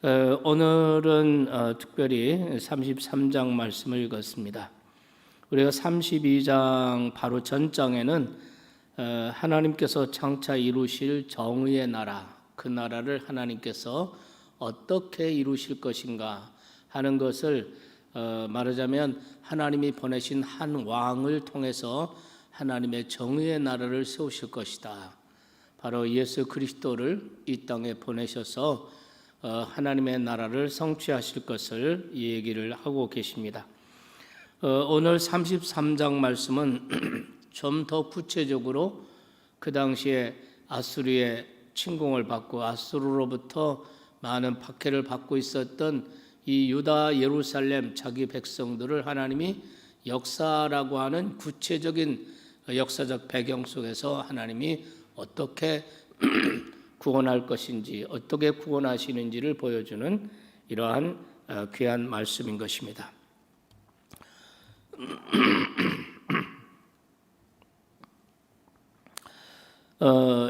오늘은 특별히 33장 말씀을 읽었습니다. 우리가 32장 바로 전장에는 하나님께서 장차 이루실 정의의 나라, 그 나라를 하나님께서 어떻게 이루실 것인가 하는 것을 말하자면 하나님이 보내신 한 왕을 통해서 하나님의 정의의 나라를 세우실 것이다. 바로 예수 그리스도를 이 땅에 보내셔서 하나님의 나라를 성취하실 것을 얘기를 하고 계십니다. 오늘 33장 말씀은 좀 더 구체적으로 그 당시에 아수르의 침공을 받고 아수르로부터 많은 박해를 받고 있었던 이 유다 예루살렘 자기 백성들을 하나님이 역사라고 하는 구체적인 역사적 배경 속에서 하나님이 어떻게 구원할 것인지, 어떻게 구원하시는지를 보여주는 이러한 귀한 말씀인 것입니다.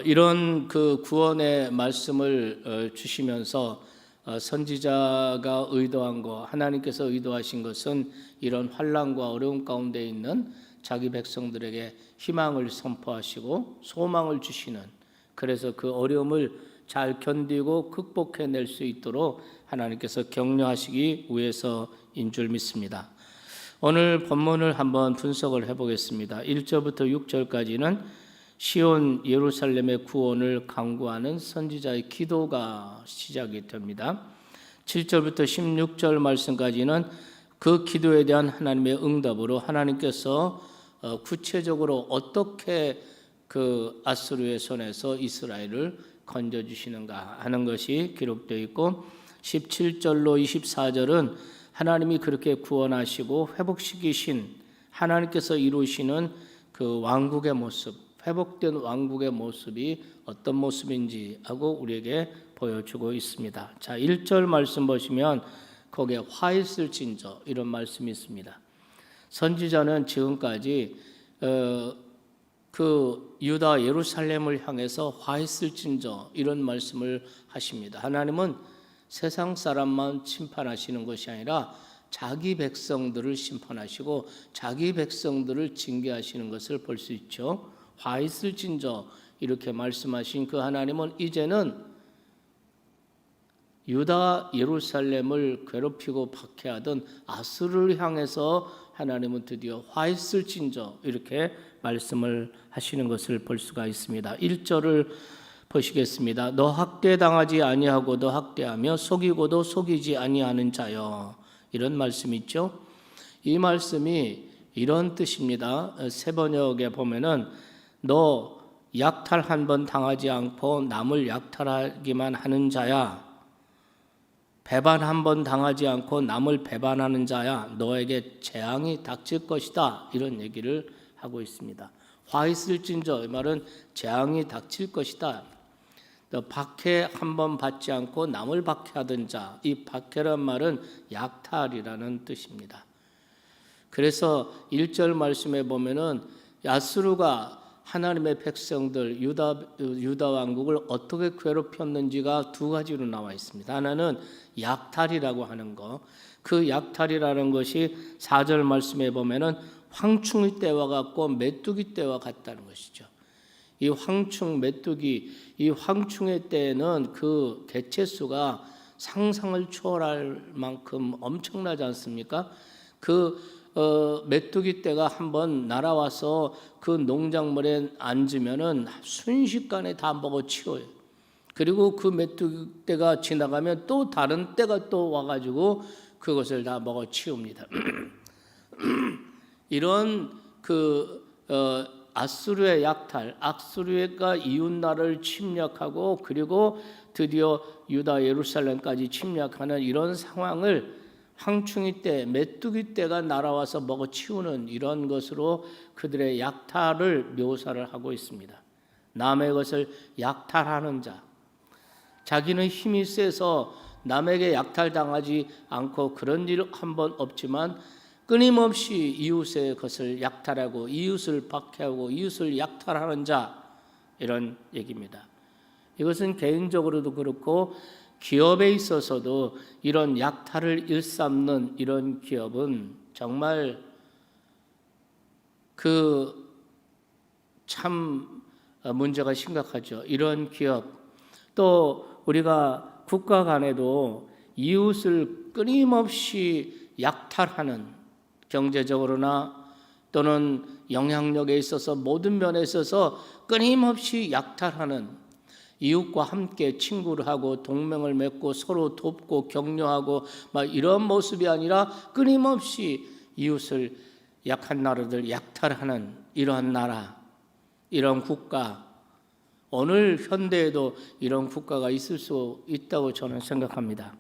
이런 그 구원의 말씀을 주시면서 선지자가 의도한 것, 하나님께서 의도하신 것은 이런 환난과 어려움 가운데 있는 자기 백성들에게 희망을 선포하시고 소망을 주시는, 그래서 그 어려움을 잘 견디고 극복해낼 수 있도록 하나님께서 격려하시기 위해서인 줄 믿습니다. 오늘 본문을 한번 분석을 해보겠습니다. 1절부터 6절까지는 시온 예루살렘의 구원을 강구하는 선지자의 기도가 시작이 됩니다. 7절부터 16절 말씀까지는 그 기도에 대한 하나님의 응답으로 하나님께서 구체적으로 어떻게 그 아수르의 손에서 이스라엘을 건져주시는가 하는 것이 기록되어 있고, 17절로 24절은 하나님이 그렇게 구원하시고 회복시키신 하나님께서 이루시는 그 왕국의 모습, 회복된 왕국의 모습이 어떤 모습인지 하고 우리에게 보여주고 있습니다. 자, 1절 말씀 보시면 거기에 화 있을진저 이런 말씀이 있습니다. 선지자는 지금까지 그 유다 예루살렘을 향해서 화 있을진저 이런 말씀을 하십니다. 하나님은 세상 사람만 심판하시는 것이 아니라 자기 백성들을 심판하시고 자기 백성들을 징계하시는 것을 볼 수 있죠. 화 있을진저 이렇게 말씀하신 그 하나님은 이제는 유다 예루살렘을 괴롭히고 박해하던 아수르를 향해서 하나님은 드디어 화 있을진저 이렇게 말씀을 하시는 것을 볼 수가 있습니다. 1절을 보시겠습니다. 너 학대당하지 아니하고도 학대하며 속이고도 속이지 아니하는 자여, 이런 말씀이 있죠. 이 말씀이 이런 뜻입니다. 새 번역에 보면은 너 약탈 한 번 당하지 않고 남을 약탈하기만 하는 자야, 배반 한 번 당하지 않고 남을 배반하는 자야, 너에게 재앙이 닥칠 것이다, 이런 얘기를 하고 있습니다. 화 있을진저, 이 말은 재앙이 닥칠 것이다. 너 박해 한 번 받지 않고 남을 박해하던 자, 이 박해란 말은 약탈이라는 뜻입니다. 그래서 1절 말씀에 보면은 아수르가 하나님의 백성들 유다 왕국을 어떻게 괴롭혔는지가 두 가지로 나와 있습니다. 하나는 약탈이라고 하는 것, 그 약탈이라는 것이 4절 말씀에 보면은 황충의 때와 같고 메뚜기 때와 같다는 것이죠. 이 황충, 메뚜기, 이 황충의 때에는 그 개체수가 상상을 초월할 만큼 엄청나지 않습니까? 메뚜기 떼가 한번 날아와서 그 농작물에 앉으면은 순식간에 다 먹어 치워요. 그리고 그 메뚜기 떼가 지나가면 또 다른 떼가 또 와가지고 그것을 다 먹어 치웁니다. 이런 아수르의 약탈, 아수르가 이웃 나라를 침략하고 그리고 드디어 유다 예루살렘까지 침략하는 이런 상황을 황충이 때, 메뚜기 떼가 날아와서 먹어치우는 이런 것으로 그들의 약탈을 묘사를 하고 있습니다. 남의 것을 약탈하는 자, 자기는 힘이 세서 남에게 약탈당하지 않고 그런 일 한 번 없지만 끊임없이 이웃의 것을 약탈하고 이웃을 박해하고 이웃을 약탈하는 자, 이런 얘기입니다. 이것은 개인적으로도 그렇고 기업에 있어서도 이런 약탈을 일삼는 이런 기업은 정말 참 문제가 심각하죠. 이런 기업, 또 우리가 국가 간에도 이웃을 끊임없이 약탈하는, 경제적으로나 또는 영향력에 있어서 모든 면에 있어서 끊임없이 약탈하는, 이웃과 함께 친구를 하고 동맹을 맺고 서로 돕고 격려하고 막 이런 모습이 아니라 끊임없이 이웃을, 약한 나라들 약탈하는 이러한 나라, 이런 국가, 오늘 현대에도 이런 국가가 있을 수 있다고 저는 생각합니다.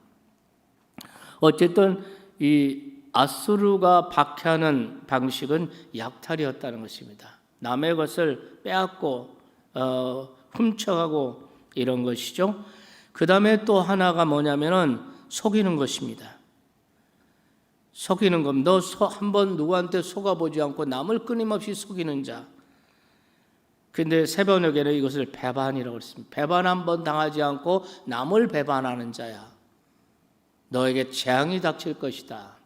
어쨌든 이 아수르가 박해하는 방식은 약탈이었다는 것입니다. 남의 것을 빼앗고 훔쳐가고 이런 것이죠. 그 다음에 또 하나가 뭐냐면은 속이는 것입니다. 속이는 것. 너 한번 누구한테 속아보지 않고 남을 끊임없이 속이는 자. 근데 세번역에는 이것을 배반이라고 했습니다. 배반 한번 당하지 않고 남을 배반하는 자야. 너에게 재앙이 닥칠 것이다.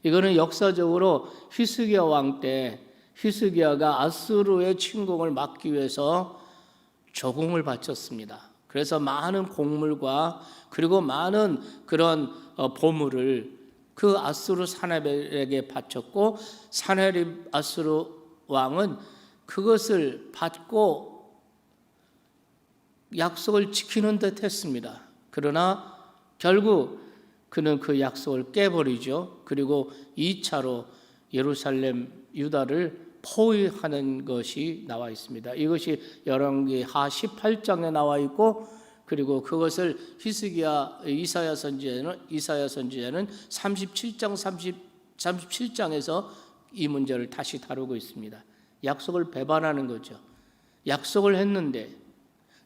이거는 역사적으로 히스기야 왕 때 히스기야가 아수르의 침공을 막기 위해서 조공을 바쳤습니다. 그래서 많은 곡물과 그리고 많은 그런 보물을 그 아수르 사네립에게 바쳤고, 사네립 아수르 왕은 그것을 받고 약속을 지키는 듯 했습니다. 그러나 결국 그는 그 약속을 깨버리죠. 그리고 2차로 예루살렘, 유다를 포위하는 것이 나와 있습니다. 이것이 열왕기하 18장에 나와 있고, 그리고 그것을 이사야 선지자는 37장에서 이 문제를 다시 다루고 있습니다. 약속을 배반하는 거죠. 약속을 했는데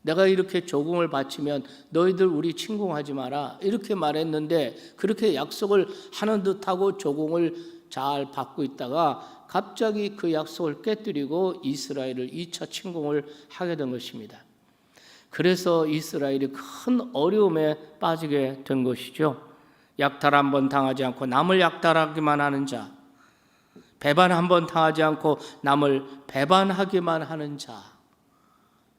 내가 이렇게 조공을 바치면 너희들 우리 침공하지 마라 이렇게 말했는데, 그렇게 약속을 하는 듯하고 조공을 잘 받고 있다가 갑자기 그 약속을 깨뜨리고 이스라엘을 2차 침공을 하게 된 것입니다. 그래서 이스라엘이 큰 어려움에 빠지게 된 것이죠. 약탈 한번 당하지 않고 남을 약탈하기만 하는 자, 배반 한번 당하지 않고 남을 배반하기만 하는 자,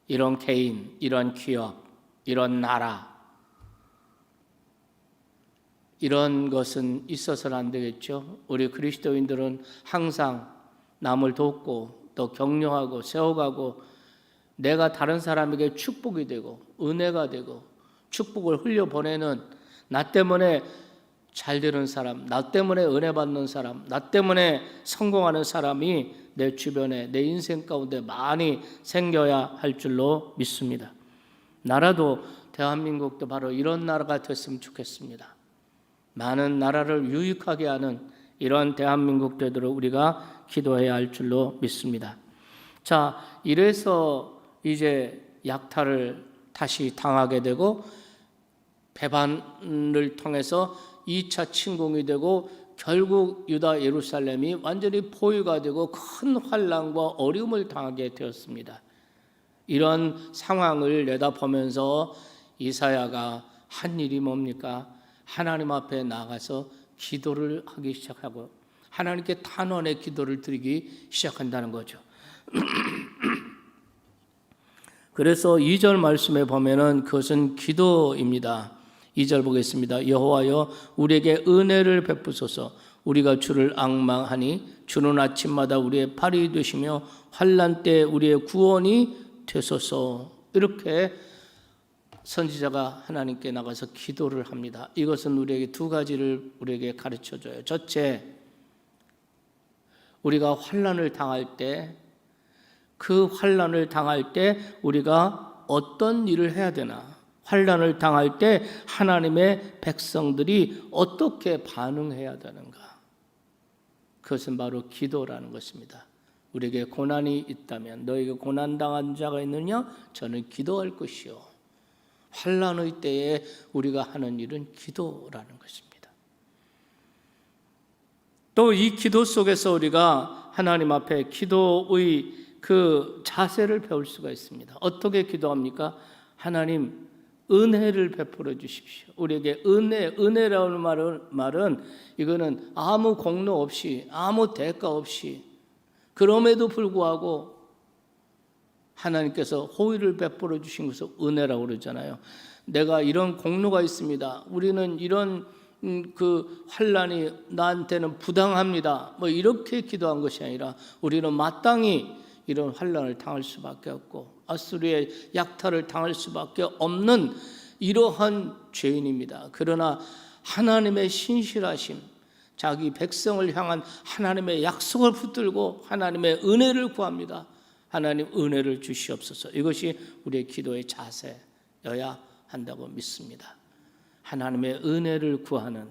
이런 개인, 이런 기업, 이런 나라, 이런 것은 있어서는 안 되겠죠. 우리 그리스도인들은 항상 남을 돕고 또 격려하고 세워가고, 내가 다른 사람에게 축복이 되고 은혜가 되고 축복을 흘려보내는, 나 때문에 잘 되는 사람, 나 때문에 은혜 받는 사람, 나 때문에 성공하는 사람이 내 주변에, 내 인생 가운데 많이 생겨야 할 줄로 믿습니다. 나라도, 대한민국도 바로 이런 나라가 됐으면 좋겠습니다. 많은 나라를 유익하게 하는 이런 대한민국 되도록 우리가 기도해야 할 줄로 믿습니다. 자, 이래서 이제 약탈을 다시 당하게 되고 배반을 통해서 2차 침공이 되고 결국 유다 예루살렘이 완전히 포위가 되고 큰 환난과 어려움을 당하게 되었습니다. 이런 상황을 내다보면서 이사야가 한 일이 뭡니까? 하나님 앞에 나가서 기도를 하기 시작하고 하나님께 탄원의 기도를 드리기 시작한다는 거죠. 그래서 2절 말씀에 보면은 그것은 기도입니다. 2절 보겠습니다. 여호와여 우리에게 은혜를 베푸소서. 우리가 주를 앙망하니 주는 아침마다 우리의 팔이 되시며 환난 때 우리의 구원이 되소서. 이렇게 선지자가 하나님께 나가서 기도를 합니다. 이것은 우리에게 두 가지를 우리에게 가르쳐줘요. 첫째, 우리가 환난을 당할 때, 그 환난을 당할 때 우리가 어떤 일을 해야 되나? 환난을 당할 때 하나님의 백성들이 어떻게 반응해야 되는가? 그것은 바로 기도라는 것입니다. 우리에게 고난이 있다면, 너에게 고난당한 자가 있느냐? 저는 기도할 것이요. 환난의 때에 우리가 하는 일은 기도라는 것입니다. 또 이 기도 속에서 우리가 하나님 앞에 기도의 그 자세를 배울 수가 있습니다. 어떻게 기도합니까? 하나님, 은혜를 베풀어 주십시오. 우리에게 은혜라는 말은 이거는 아무 공로 없이, 아무 대가 없이, 그럼에도 불구하고 하나님께서 호의를 베풀어 주신 것을 은혜라고 그러잖아요. 내가 이런 공로가 있습니다. 우리는 이런 그 환난이 나한테는 부당합니다. 뭐 이렇게 기도한 것이 아니라 우리는 마땅히 이런 환난을 당할 수밖에 없고 아수르의 약탈을 당할 수밖에 없는 이러한 죄인입니다. 그러나 하나님의 신실하심, 자기 백성을 향한 하나님의 약속을 붙들고 하나님의 은혜를 구합니다. 하나님 은혜를 주시옵소서. 이것이 우리의 기도의 자세여야 한다고 믿습니다. 하나님의 은혜를 구하는,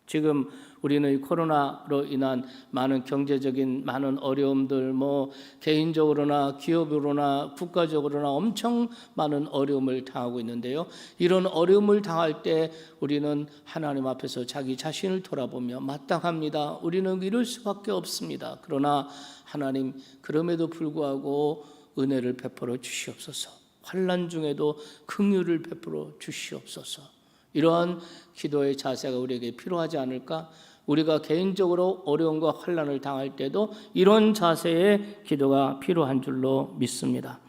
지금 우리는 코로나로 인한 많은 경제적인 많은 어려움들, 뭐 개인적으로나 기업으로나 국가적으로나 엄청 많은 어려움을 당하고 있는데요. 이런 어려움을 당할 때 우리는 하나님 앞에서 자기 자신을 돌아보며 마땅합니다. 우리는 이럴 수밖에 없습니다. 그러나 하나님, 그럼에도 불구하고 은혜를 베풀어 주시옵소서. 환난 중에도 긍휼을 베풀어 주시옵소서. 이러한 기도의 자세가 우리에게 필요하지 않을까? 우리가 개인적으로 어려움과 환난을 당할 때도 이런 자세의 기도가 필요한 줄로 믿습니다.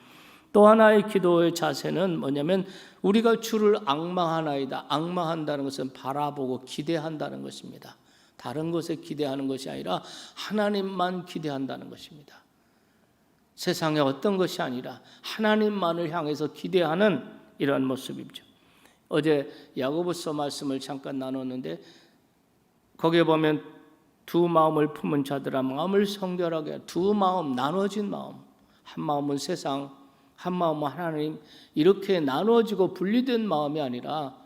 또 하나의 기도의 자세는 뭐냐면 우리가 주를 앙망하나이다. 앙망한다는 것은 바라보고 기대한다는 것입니다. 다른 것에 기대하는 것이 아니라 하나님만 기대한다는 것입니다. 세상의 어떤 것이 아니라 하나님만을 향해서 기대하는 이러한 모습이죠. 어제 야고보서 말씀을 잠깐 나눴는데 거기에 보면 두 마음을 품은 자들아 마음을 성결하게, 두 마음, 나눠진 마음, 한 마음은 세상, 한 마음은 하나님, 이렇게 나눠지고 분리된 마음이 아니라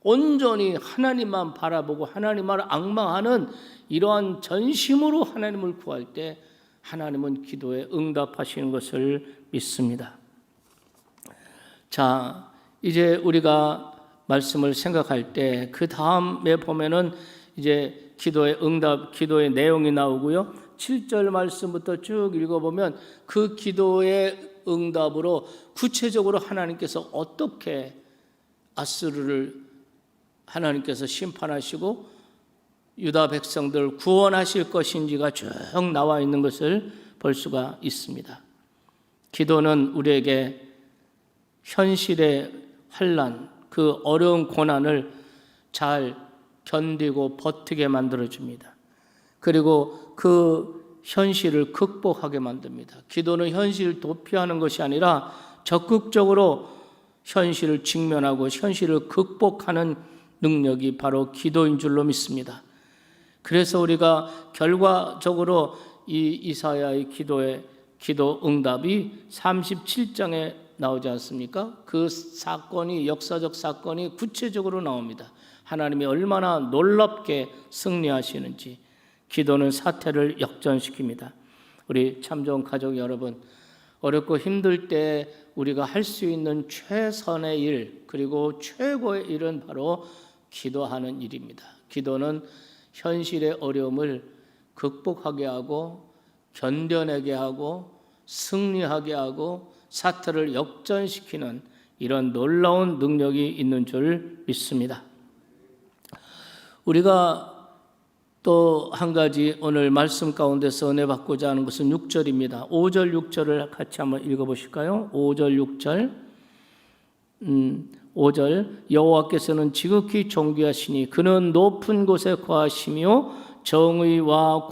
온전히 하나님만 바라보고 하나님만 앙망하는 이러한 전심으로 하나님을 구할 때 하나님은 기도에 응답하시는 것을 믿습니다. 자, 이제 우리가 말씀을 생각할 때 그 다음에 보면은 이제 기도의 응답, 기도의 내용이 나오고요. 7절 말씀부터 쭉 읽어보면 그 기도의 응답으로 구체적으로 하나님께서 어떻게 아수르를 하나님께서 심판하시고 유다 백성들을 구원하실 것인지가 쭉 나와 있는 것을 볼 수가 있습니다. 기도는 우리에게 현실의 환난, 그 어려운 고난을 잘 견디고 버티게 만들어줍니다. 그리고 그 현실을 극복하게 만듭니다. 기도는 현실을 도피하는 것이 아니라 적극적으로 현실을 직면하고 현실을 극복하는 능력이 바로 기도인 줄로 믿습니다. 그래서 우리가 결과적으로 이 이사야의 기도 응답이 37장에 나오지 않습니까? 그 사건이, 역사적 사건이 구체적으로 나옵니다. 하나님이 얼마나 놀랍게 승리하시는지. 기도는 사태를 역전시킵니다. 우리 참 좋은 가족 여러분, 어렵고 힘들 때 우리가 할 수 있는 최선의 일, 그리고 최고의 일은 바로 기도하는 일입니다. 기도는 현실의 어려움을 극복하게 하고 견뎌내게 하고 승리하게 하고 사태를 역전시키는 이런 놀라운 능력이 있는 줄 믿습니다. 우리가 또 한 가지 오늘 말씀 가운데서 은혜 받고자 하는 것은 6절입니다. 5절 6절을 같이 한번 읽어보실까요? 5절 6절 5절 여호와께서는 지극히 존귀하시니 그는 높은 곳에 거하시며 정의와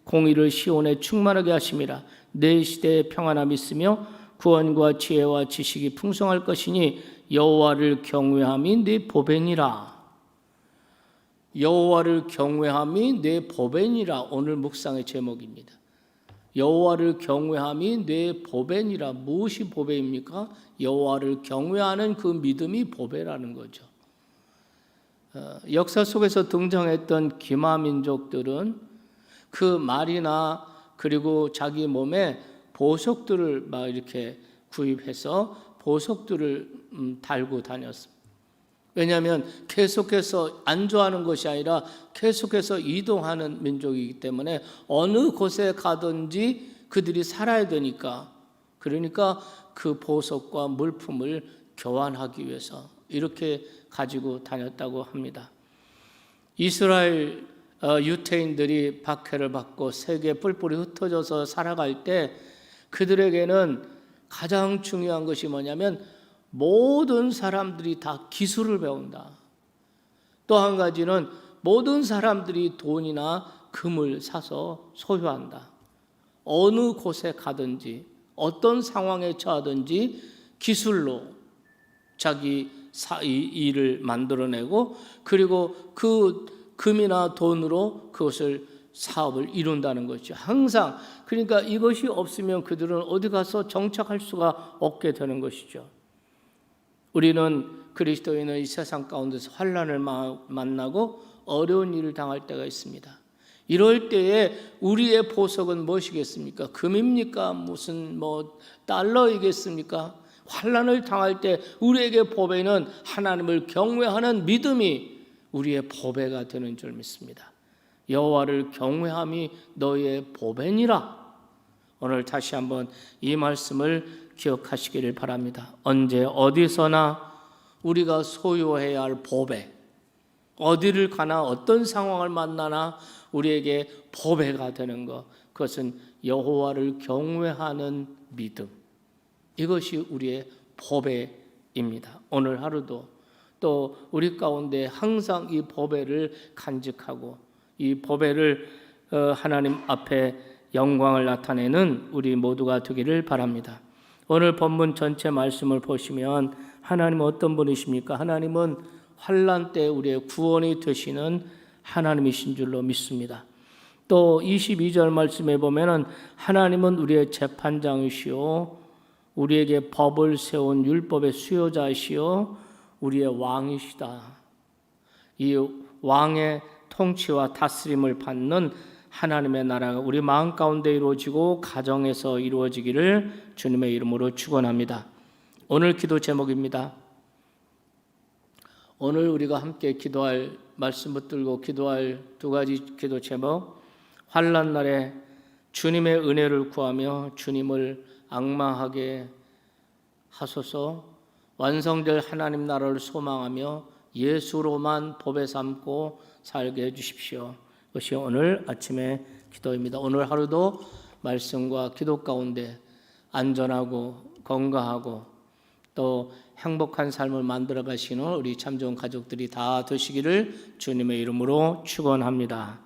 공의를 시온에 충만하게 하심이라. 내 시대에 평안함이 있으며 구원과 지혜와 지식이 풍성할 것이니 여호와를 경외함이 네 보배니라. 여호와를 경외함이 네 보배니라. 오늘 묵상의 제목입니다. 여호와를 경외함이 네 보배니라. 무엇이 보배입니까? 여호와를 경외하는 그 믿음이 보배라는 거죠. 역사 속에서 등장했던 기마 민족들은 그 말이나 그리고 자기 몸에 보석들을 막 이렇게 구입해서 보석들을 달고 다녔습니다. 왜냐하면 계속해서 안주하는 것이 아니라 계속해서 이동하는 민족이기 때문에 어느 곳에 가든지 그들이 살아야 되니까, 그러니까 그 보석과 물품을 교환하기 위해서 이렇게 가지고 다녔다고 합니다. 이스라엘 유태인들이 박해를 받고 세계에 뿔뿔이 흩어져서 살아갈 때 그들에게는 가장 중요한 것이 뭐냐면 모든 사람들이 다 기술을 배운다. 또 한 가지는 모든 사람들이 돈이나 금을 사서 소유한다. 어느 곳에 가든지 어떤 상황에 처하든지 기술로 자기 일을 만들어내고 그리고 그 금이나 돈으로 그것을 사업을 이룬다는 것이죠. 항상 그러니까 이것이 없으면 그들은 어디 가서 정착할 수가 없게 되는 것이죠. 우리는 그리스도인은 이 세상 가운데서 환난을 만나고 어려운 일을 당할 때가 있습니다. 이럴 때에 우리의 보석은 무엇이겠습니까? 금입니까? 무슨 달러이겠습니까? 환난을 당할 때 우리에게 보배는 하나님을 경외하는 믿음이 우리의 보배가 되는 줄 믿습니다. 여호와를 경외함이 너희의 보배니라. 오늘 다시 한번 이 말씀을 기억하시기를 바랍니다. 언제 어디서나 우리가 소유해야 할 보배, 어디를 가나 어떤 상황을 만나나 우리에게 보배가 되는 것, 그것은 여호와를 경외하는 믿음, 이것이 우리의 보배입니다. 오늘 하루도 또 우리 가운데 항상 이 보배를 간직하고 이 보배를 하나님 앞에 영광을 나타내는 우리 모두가 되기를 바랍니다. 오늘 본문 전체 말씀을 보시면 하나님은 어떤 분이십니까? 하나님은 환난 때 우리의 구원이 되시는 하나님이신 줄로 믿습니다. 또 22절 말씀에 보면은 하나님은 우리의 재판장이시오, 우리에게 법을 세운 율법의 수요자이시오, 우리의 왕이시다. 이 왕의 통치와 다스림을 받는 하나님의 나라가 우리 마음 가운데 이루어지고 가정에서 이루어지기를 주님의 이름으로 축원합니다. 오늘 기도 제목입니다. 오늘 우리가 함께 기도할 말씀 붙들고 기도할 두 가지 기도 제목, 환난 날에 주님의 은혜를 구하며 주님을 앙망하게 하소서, 완성될 하나님 나라를 소망하며 예수로만 보배 삼고 살게 해주십시오. 그것이 오늘 아침의 기도입니다. 오늘 하루도 말씀과 기도 가운데 안전하고 건강하고 또 행복한 삶을 만들어 가시는 우리 참 좋은 가족들이 다 되시기를 주님의 이름으로 축원합니다.